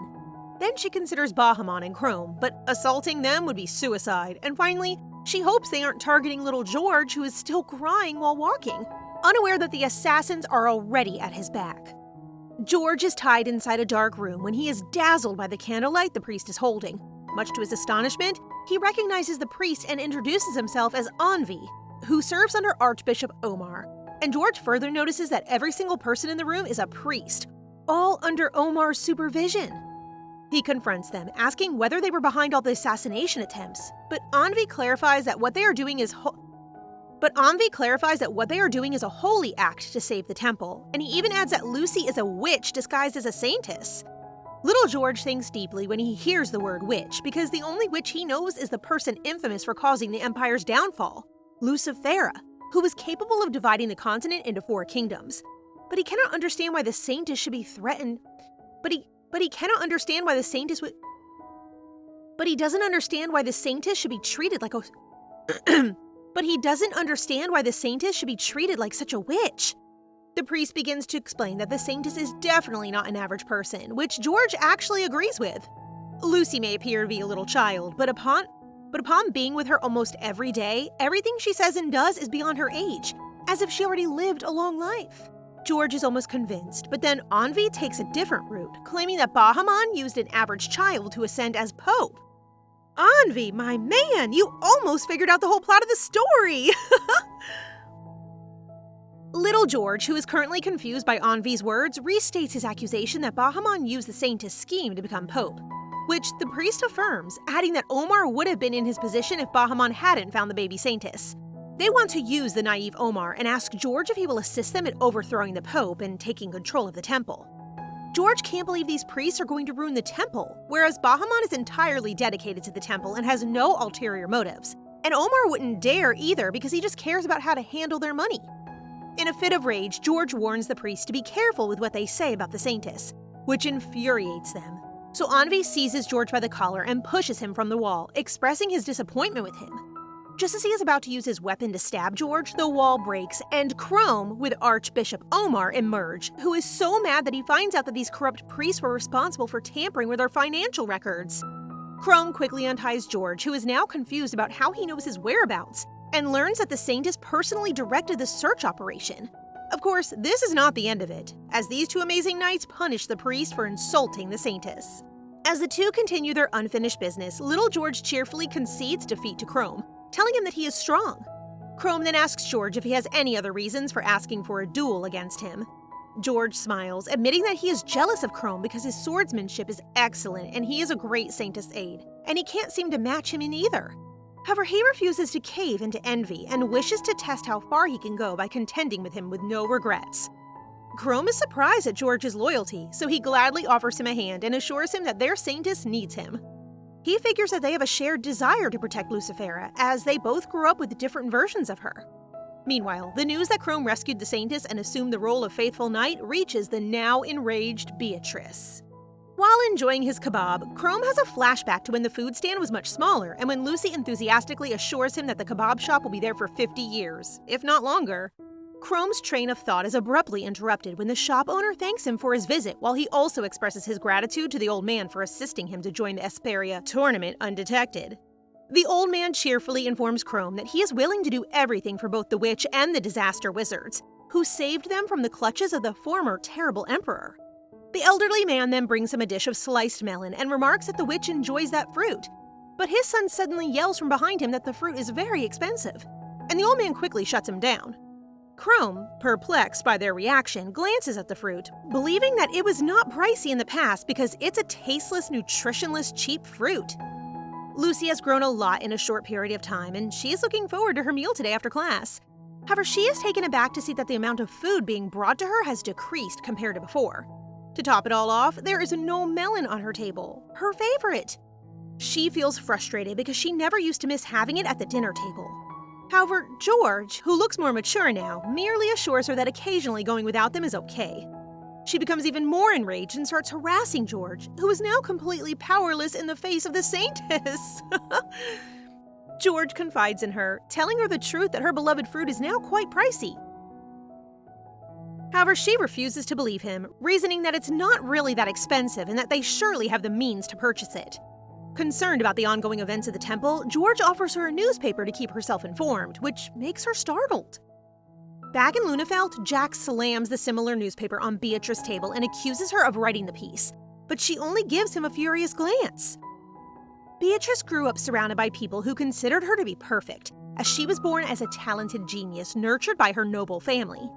Then she considers Bahamon and Chrome, but assaulting them would be suicide. And finally, she hopes they aren't targeting little George, who is still crying while walking, unaware that the assassins are already at his back. George is tied inside a dark room when he is dazzled by the candlelight the priest is holding. Much to his astonishment, he recognizes the priest and introduces himself as Anvi, who serves under Archbishop Omar. And George further notices that every single person in the room is a priest, all under Omar's supervision. He confronts them, asking whether they were behind all the assassination attempts, but Anvi clarifies that what they are doing is a holy act to save the temple, and he even adds that Lucy is a witch disguised as a saintess. Little George thinks deeply when he hears the word witch, because the only witch he knows is the person infamous for causing the Empire's downfall, Lucyphela, who was capable of dividing the continent into 4 kingdoms. But he cannot understand why the saintess should be threatened. But he cannot understand why the saintess would. But he doesn't understand why the saintess should be treated like a. But he doesn't understand why the saintess should be treated like such a witch. The priest begins to explain that the saintess is definitely not an average person, which George actually agrees with. Lucy may appear to be a little child, but upon being with her almost every day, everything she says and does is beyond her age, as if she already lived a long life. George is almost convinced, but then Anvi takes a different route, claiming that Bahamon used an average child to ascend as Pope. Anvi, my man, you almost figured out the whole plot of the story! Little George, who is currently confused by Anvi's words, restates his accusation that Bahamon used the saintess scheme to become Pope, which the priest affirms, adding that Omar would have been in his position if Bahamon hadn't found the baby saintess. They want to use the naive Omar and ask George if he will assist them in overthrowing the Pope and taking control of the temple. George can't believe these priests are going to ruin the temple, whereas Bahamon is entirely dedicated to the temple and has no ulterior motives. And Omar wouldn't dare either because he just cares about how to handle their money. In a fit of rage, George warns the priests to be careful with what they say about the saintess, which infuriates them. So Anvi seizes George by the collar and pushes him from the wall, expressing his disappointment with him. Just as he is about to use his weapon to stab George, the wall breaks, and Chrome, with Archbishop Omar, emerge, who is so mad that he finds out that these corrupt priests were responsible for tampering with their financial records. Chrome quickly unties George, who is now confused about how he knows his whereabouts, and learns that the saintess personally directed the search operation. Of course, this is not the end of it, as these 2 amazing knights punish the priest for insulting the saintess. As the 2 continue their unfinished business, little George cheerfully concedes defeat to Chrome, telling him that he is strong. Chrome then asks George if he has any other reasons for asking for a duel against him. George smiles, admitting that he is jealous of Chrome because his swordsmanship is excellent and he is a great saintess aide, and he can't seem to match him in either. However, he refuses to cave into envy and wishes to test how far he can go by contending with him with no regrets. Chrome is surprised at George's loyalty, so he gladly offers him a hand and assures him that their saintess needs him. He figures that they have a shared desire to protect Lucyphela, as they both grew up with different versions of her. Meanwhile, the news that Chrome rescued the saintess and assumed the role of faithful knight reaches the now enraged Beatrice. While enjoying his kebab, Chrome has a flashback to when the food stand was much smaller and when Lucy enthusiastically assures him that the kebab shop will be there for 50 years, if not longer. Chrome's train of thought is abruptly interrupted when the shop owner thanks him for his visit, while he also expresses his gratitude to the old man for assisting him to join the Esperia tournament undetected. The old man cheerfully informs Chrome that he is willing to do everything for both the witch and the disaster wizards, who saved them from the clutches of the former terrible emperor. The elderly man then brings him a dish of sliced melon and remarks that the witch enjoys that fruit. But his son suddenly yells from behind him that the fruit is very expensive, and the old man quickly shuts him down. Chrome, perplexed by their reaction, glances at the fruit, believing that it was not pricey in the past because it's a tasteless, nutritionless, cheap fruit. Lucy has grown a lot in a short period of time, and she is looking forward to her meal today after class. However, she is taken aback to see that the amount of food being brought to her has decreased compared to before. To top it all off, there is no melon on her table, her favorite. She feels frustrated because she never used to miss having it at the dinner table. However, George, who looks more mature now, merely assures her that occasionally going without them is okay. She becomes even more enraged and starts harassing George, who is now completely powerless in the face of the saintess. George confides in her, telling her the truth that her beloved fruit is now quite pricey. However, she refuses to believe him, reasoning that it's not really that expensive and that they surely have the means to purchase it. Concerned about the ongoing events of the temple, George offers her a newspaper to keep herself informed, which makes her startled. Back in Lunafelt, Jack slams the similar newspaper on Beatrice's table and accuses her of writing the piece, but she only gives him a furious glance. Beatrice grew up surrounded by people who considered her to be perfect, as she was born as a talented genius nurtured by her noble family.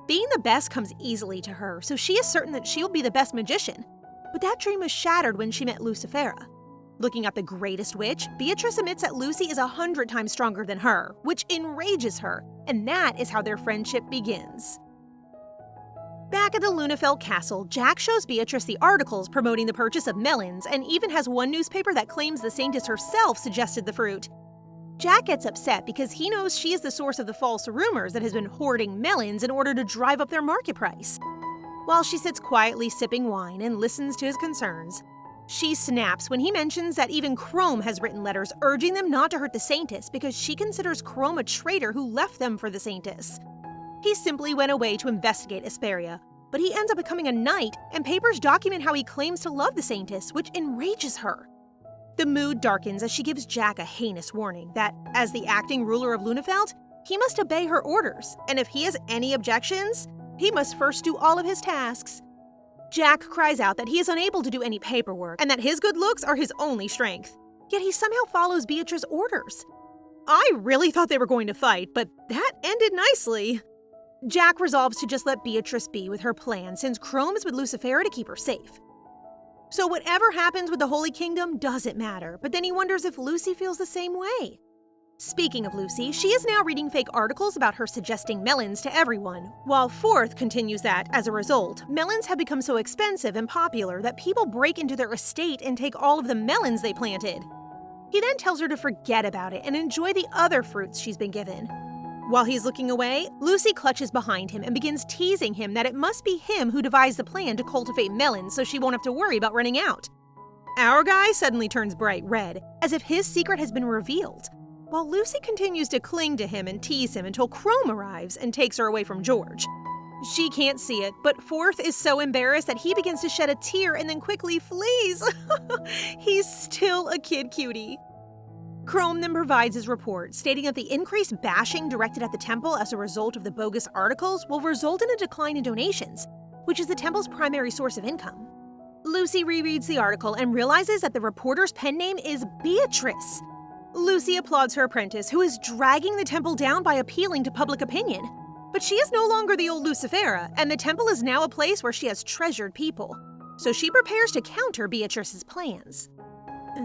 Being the best comes easily to her, so she is certain that she'll be the best magician. But that dream was shattered when she met Lucyphela. Looking at the greatest witch, Beatrice admits that Lucy is 100 times stronger than her, which enrages her, and that is how their friendship begins. Back at the Lunafelt castle, Jack shows Beatrice the articles promoting the purchase of melons and even has one newspaper that claims the saintess herself suggested the fruit. Jack gets upset because he knows she is the source of the false rumors that has been hoarding melons in order to drive up their market price. While she sits quietly sipping wine and listens to his concerns, she snaps when he mentions that even Chrome has written letters urging them not to hurt the saintess because she considers Chrome a traitor who left them for the saintess. He simply went away to investigate Esperia, but he ends up becoming a knight, and papers document how he claims to love the saintess, which enrages her. The mood darkens as she gives Jack a heinous warning that, as the acting ruler of Lunafelt, he must obey her orders, and if he has any objections, he must first do all of his tasks. Jack cries out that he is unable to do any paperwork and that his good looks are his only strength. Yet he somehow follows Beatrice's orders. I really thought they were going to fight, but that ended nicely. Jack resolves to just let Beatrice be with her plan since Chrome is with Lucyphela to keep her safe. So whatever happens with the Holy Kingdom doesn't matter, but then he wonders if Lucy feels the same way. Speaking of Lucy, she is now reading fake articles about her suggesting melons to everyone, while Forth continues that, as a result, melons have become so expensive and popular that people break into their estate and take all of the melons they planted. He then tells her to forget about it and enjoy the other fruits she's been given. While he's looking away, Lucy clutches behind him and begins teasing him that it must be him who devised the plan to cultivate melons so she won't have to worry about running out. Our guy suddenly turns bright red, as if his secret has been revealed, while Lucy continues to cling to him and tease him until Chrome arrives and takes her away from George. She can't see it, but Forth is so embarrassed that he begins to shed a tear and then quickly flees. He's still a kid cutie. Chrome then provides his report, stating that the increased bashing directed at the temple as a result of the bogus articles will result in a decline in donations, which is the temple's primary source of income. Lucy rereads the article and realizes that the reporter's pen name is Beatrice. Lucy applauds her apprentice, who is dragging the temple down by appealing to public opinion. But she is no longer the old Lucyphela, and the temple is now a place where she has treasured people. So she prepares to counter Beatrice's plans.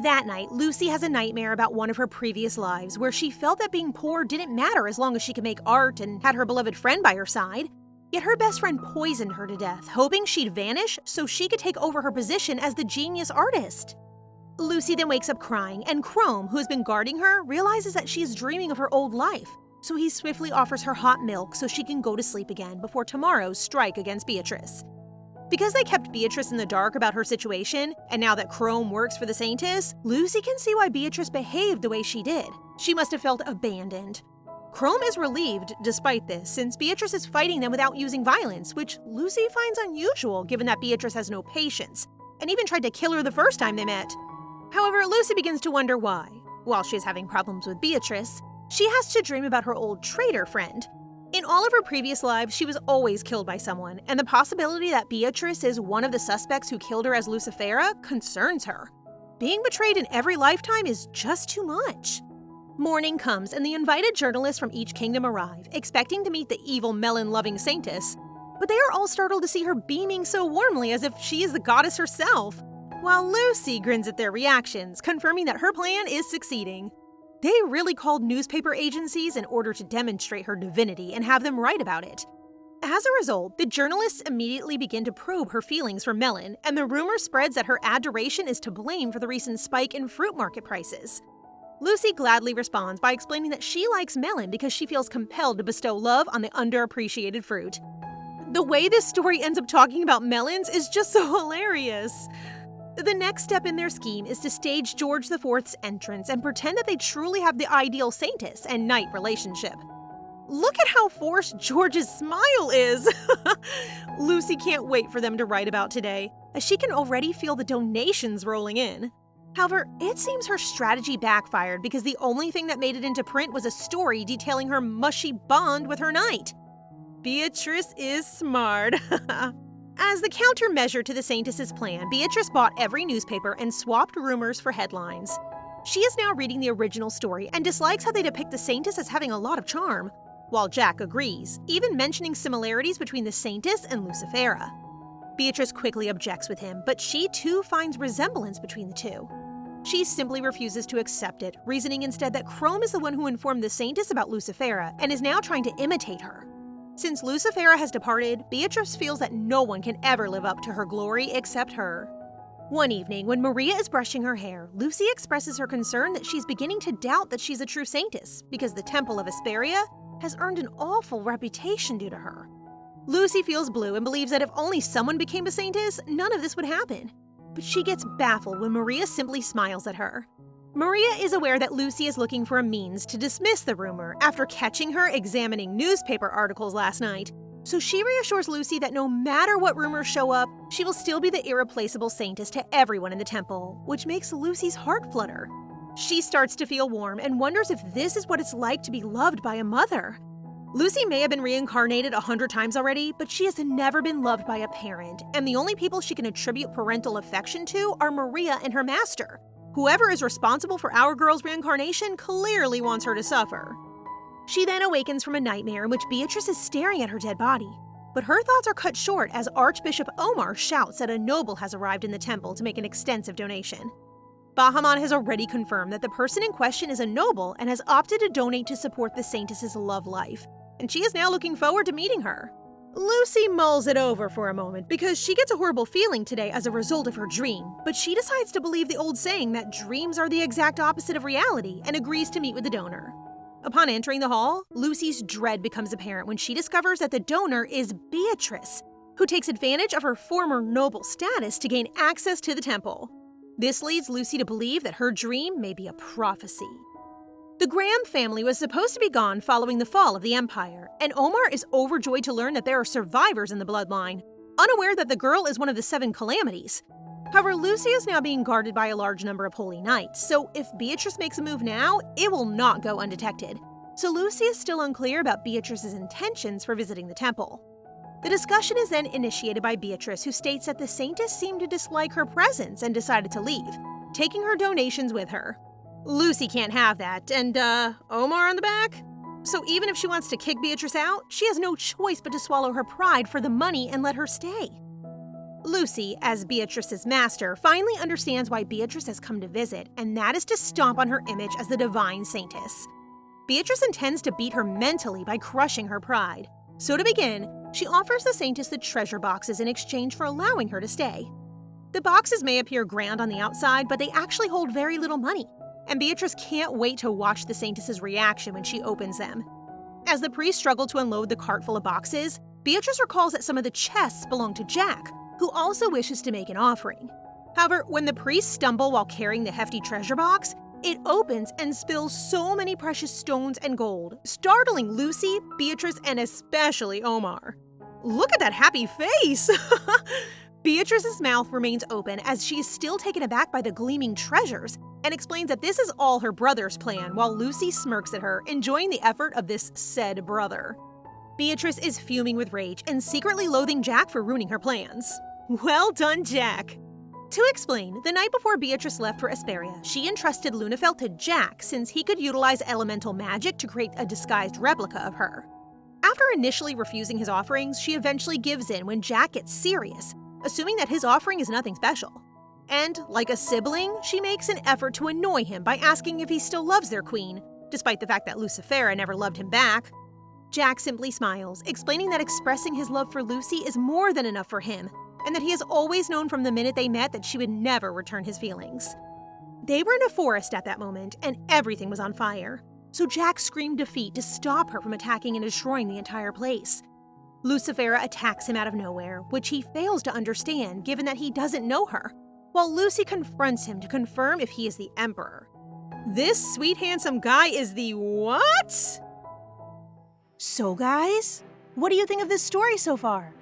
That night, Lucy has a nightmare about one of her previous lives where she felt that being poor didn't matter as long as she could make art and had her beloved friend by her side. Yet her best friend poisoned her to death, hoping she'd vanish so she could take over her position as the genius artist. Lucy then wakes up crying, and Chrome, who has been guarding her, realizes that she is dreaming of her old life, so he swiftly offers her hot milk so she can go to sleep again before tomorrow's strike against Beatrice. Because they kept Beatrice in the dark about her situation, and now that Chrome works for the Saintess, Lucy can see why Beatrice behaved the way she did. She must have felt abandoned. Chrome is relieved despite this, since Beatrice is fighting them without using violence, which Lucy finds unusual given that Beatrice has no patience, and even tried to kill her the first time they met. However, Lucy begins to wonder why. While she is having problems with Beatrice, she has to dream about her old traitor friend. In all of her previous lives, she was always killed by someone, and the possibility that Beatrice is one of the suspects who killed her as Lucyphela concerns her. Being betrayed in every lifetime is just too much. Morning comes, and the invited journalists from each kingdom arrive, expecting to meet the evil melon-loving saintess. But they are all startled to see her beaming so warmly as if she is the goddess herself, while Lucy grins at their reactions, confirming that her plan is succeeding. They really called newspaper agencies in order to demonstrate her divinity and have them write about it. As a result, the journalists immediately begin to probe her feelings for melon, and the rumor spreads that her adoration is to blame for the recent spike in fruit market prices. Lucy gladly responds by explaining that she likes melon because she feels compelled to bestow love on the underappreciated fruit. The way this story ends up talking about melons is just so hilarious. The next step in their scheme is to stage George IV's entrance and pretend that they truly have the ideal saintess and knight relationship. Look at how forced George's smile is! Lucy can't wait for them to write about today, as she can already feel the donations rolling in. However, it seems her strategy backfired because the only thing that made it into print was a story detailing her mushy bond with her knight. Beatrice is smart. As the countermeasure to the saintess's plan, Beatrice bought every newspaper and swapped rumors for headlines. She is now reading the original story and dislikes how they depict the saintess as having a lot of charm, while Jack agrees, even mentioning similarities between the saintess and Lucyphela. Beatrice quickly objects with him, but she too finds resemblance between the two. She simply refuses to accept it, reasoning instead that Chrome is the one who informed the saintess about Lucyphela and is now trying to imitate her. Since Lucyphela has departed, Beatrice feels that no one can ever live up to her glory except her. One evening, when Maria is brushing her hair, Lucy expresses her concern that she's beginning to doubt that she's a true saintess because the Temple of Hesperia has earned an awful reputation due to her. Lucy feels blue and believes that if only someone became a saintess, none of this would happen. But she gets baffled when Maria simply smiles at her. Maria is aware that Lucy is looking for a means to dismiss the rumor after catching her examining newspaper articles last night, so she reassures Lucy that no matter what rumors show up, she will still be the irreplaceable saintess to everyone in the temple, which makes Lucy's heart flutter. She starts to feel warm and wonders if this is what it's like to be loved by a mother. Lucy may have been reincarnated 100 times already, but she has never been loved by a parent, and the only people she can attribute parental affection to are Maria and her master. Whoever is responsible for our girl's reincarnation clearly wants her to suffer. She then awakens from a nightmare in which Beatrice is staring at her dead body. But her thoughts are cut short as Archbishop Omar shouts that a noble has arrived in the temple to make an extensive donation. Bahamon has already confirmed that the person in question is a noble and has opted to donate to support the saintess's love life, and she is now looking forward to meeting her. Lucy mulls it over for a moment because she gets a horrible feeling today as a result of her dream, but she decides to believe the old saying that dreams are the exact opposite of reality and agrees to meet with the donor. Upon entering the hall, Lucy's dread becomes apparent when she discovers that the donor is Beatrice, who takes advantage of her former noble status to gain access to the temple. This leads Lucy to believe that her dream may be a prophecy. The Graham family was supposed to be gone following the fall of the Empire, and Omar is overjoyed to learn that there are survivors in the bloodline, unaware that the girl is one of the 7 calamities. However, Lucy is now being guarded by a large number of holy knights, so if Beatrice makes a move now, it will not go undetected. So Lucy is still unclear about Beatrice's intentions for visiting the temple. The discussion is then initiated by Beatrice, who states that the saintess seemed to dislike her presence and decided to leave, taking her donations with her. Lucy can't have that, and, Omar on the back? So even if she wants to kick Beatrice out, she has no choice but to swallow her pride for the money and let her stay. Lucy, as Beatrice's master, finally understands why Beatrice has come to visit, and that is to stomp on her image as the divine saintess. Beatrice intends to beat her mentally by crushing her pride. So to begin, she offers the saintess the treasure boxes in exchange for allowing her to stay. The boxes may appear grand on the outside, but they actually hold very little money, and Beatrice can't wait to watch the saintess's reaction when she opens them. As the priests struggle to unload the cart full of boxes, Beatrice recalls that some of the chests belong to Jack, who also wishes to make an offering. However, when the priests stumble while carrying the hefty treasure box, It opens and spills so many precious stones and gold, startling Lucy, Beatrice, and especially Omar. Look at that happy face! Beatrice's mouth remains open as she is still taken aback by the gleaming treasures and explains that this is all her brother's plan, while Lucy smirks at her, enjoying the effort of this said brother. Beatrice is fuming with rage and secretly loathing Jack for ruining her plans. Well done, Jack! To explain, the night before Beatrice left for Esperia, she entrusted Lucyphela to Jack since he could utilize elemental magic to create a disguised replica of her. After initially refusing his offerings, she eventually gives in when Jack gets serious, assuming that his offering is nothing special. And, like a sibling, she makes an effort to annoy him by asking if he still loves their queen, despite the fact that Lucyphela never loved him back. Jack simply smiles, explaining that expressing his love for Lucy is more than enough for him, and that he has always known from the minute they met that she would never return his feelings. They were in a forest at that moment, and everything was on fire, so Jack screamed defeat to stop her from attacking and destroying the entire place. Lucyphela attacks him out of nowhere, which he fails to understand given that he doesn't know her, while Lucy confronts him to confirm if he is the Emperor. This sweet handsome guy is the what? So guys, what do you think of this story so far?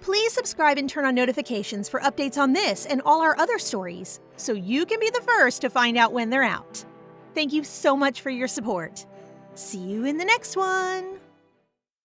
Please subscribe and turn on notifications for updates on this and all our other stories, so you can be the first to find out when they're out. Thank you so much for your support. See you in the next one!